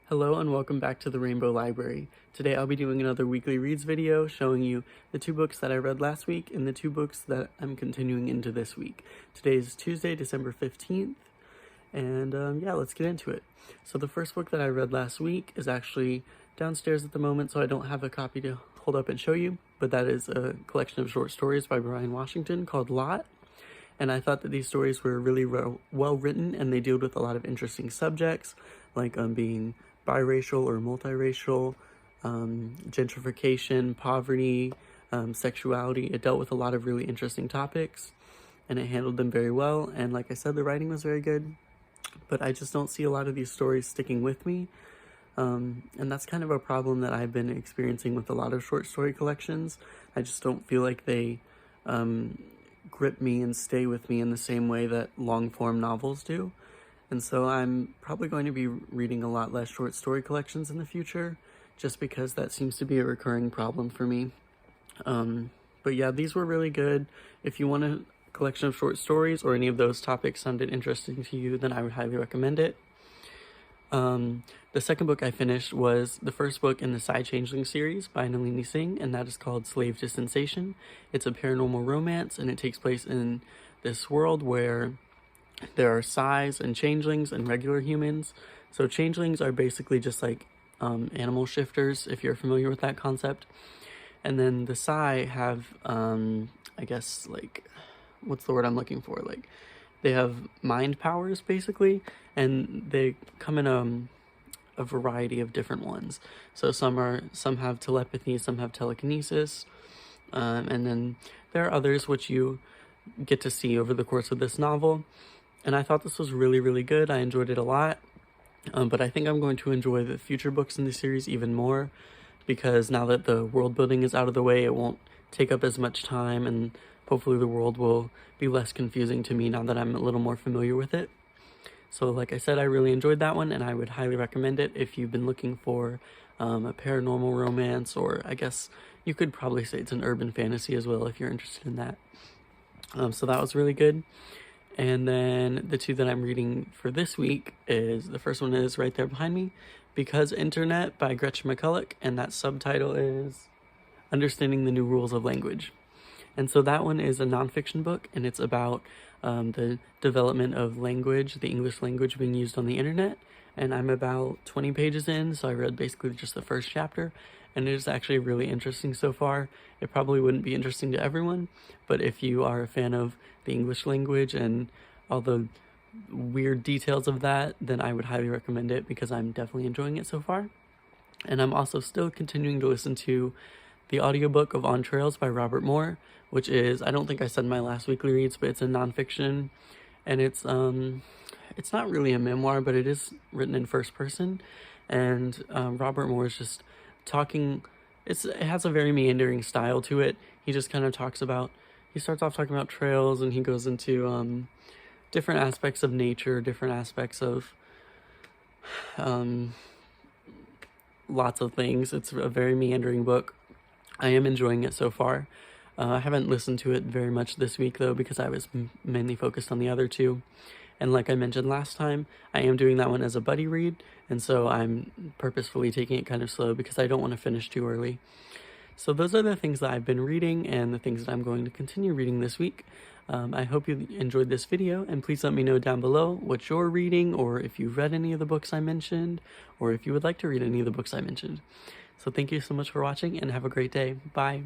Hello and welcome back to the Rainbow Library. Today I'll be doing another weekly reads video showing you the two books that I read last week and the two books that I'm continuing into this week. Today is Tuesday, December 15th, and yeah, let's get into it. So the first book that I read last week is actually downstairs at the moment, so I don't have a copy to hold up and show you, but that is a collection of short stories by Bryan Washington called Lot. And I thought that these stories were really well written, and they deal with a lot of interesting subjects, like being biracial or multiracial, gentrification, poverty, sexuality. It dealt with a lot of really interesting topics, and it handled them very well. And like I said, the writing was very good, but I just don't see a lot of these stories sticking with me. And that's kind of a problem that I've been experiencing with a lot of short story collections. I just don't feel like they grip me and stay with me in the same way that long form novels do. And so I'm probably going to be reading a lot less short story collections in the future, just because that seems to be a recurring problem for me. But yeah, these were really good. If you want a collection of short stories or any of those topics sounded interesting to you, then I would highly recommend it. The second book I finished was the first book in the Psy-Changeling series by Nalini Singh, and that is called Slave to Sensation. It's a paranormal romance, and it takes place in this world where there are Psys and changelings and regular humans. So changelings are basically just like animal shifters, if you're familiar with that concept. And then the Psy have, I guess, like, what's the word I'm looking for? Like, they have mind powers, basically, and they come in a variety of different ones. So some have telepathy, some have telekinesis, and then there are others which you get to see over the course of this novel. And I thought this was really, really good. I enjoyed it a lot, but I think I'm going to enjoy the future books in the series even more, because now that the world building is out of the way, it won't take up as much time, and hopefully the world will be less confusing to me now that I'm a little more familiar with it. So like I said, I really enjoyed that one, and I would highly recommend it if you've been looking for a paranormal romance, or I guess you could probably say it's an urban fantasy as well if you're interested in that. So that was really good. And then the two that I'm reading for this week is, the first one is right there behind me, Because Internet by Gretchen McCulloch, and that subtitle is Understanding the New Rules of Language. And so that one is a nonfiction book, and it's about the development of language, the English language being used on the internet. And I'm about 20 pages in, so I read basically just the first chapter, and it is actually really interesting so far. It probably wouldn't be interesting to everyone, but if you are a fan of the English language and all the weird details of that, then I would highly recommend it, because I'm definitely enjoying it so far. And I'm also still continuing to listen to the audiobook of On Trails by Robert Moor, which is, I don't think I said in my last weekly reads, but it's a nonfiction, and it's not really a memoir, but it is written in first person, and Robert Moore is just talking. It has a very meandering style to it. He just kind of he starts off talking about trails, and he goes into different aspects of nature, different aspects of lots of things. It's a very meandering book. I am enjoying it so far. I haven't listened to it very much this week, though, because I was mainly focused on the other two. And like I mentioned last time, I am doing that one as a buddy read, and so I'm purposefully taking it kind of slow because I don't want to finish too early. So those are the things that I've been reading and the things that I'm going to continue reading this week. I hope you enjoyed this video, and please let me know down below what you're reading, or if you've read any of the books I mentioned, or if you would like to read any of the books I mentioned. So thank you so much for watching, and have a great day. Bye.